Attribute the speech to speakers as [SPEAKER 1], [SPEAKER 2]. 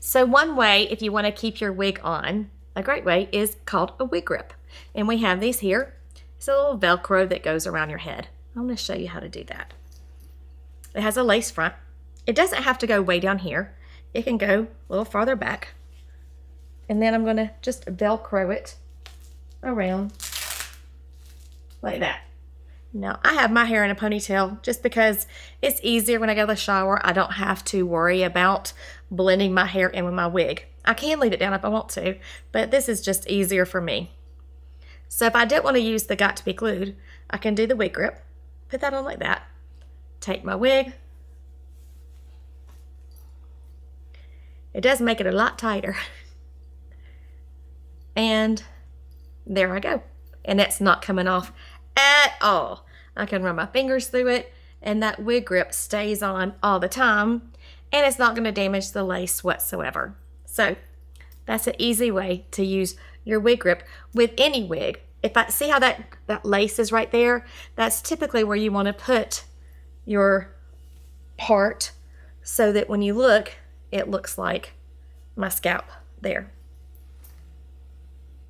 [SPEAKER 1] So one way, if you want to keep your wig on, a great way is called a wig grip. And we have these here. It's a little Velcro that goes around your head. I'm going to show you how to do that. It has a lace front. It doesn't have to go way down here. It can go a little farther back. And then I'm going to just Velcro it around like that. Now, I have my hair in a ponytail just because it's easier when I go to the shower. I don't have to worry about blending my hair in with my wig. I can leave it down if I want to, but this is just easier for me. So if I didn't want to use the Got2Be Glued, I can do the wig grip. Put that on like that. Take my wig. It does make it a lot tighter. And there I go. And that's not coming off at all. I can run my fingers through it, and that wig grip stays on all the time, and it's not going to damage the lace whatsoever. So that's an easy way to use your wig grip with any wig. If I see how that lace is right there, that's typically where you want to put your part so that when you look, it looks like my scalp there.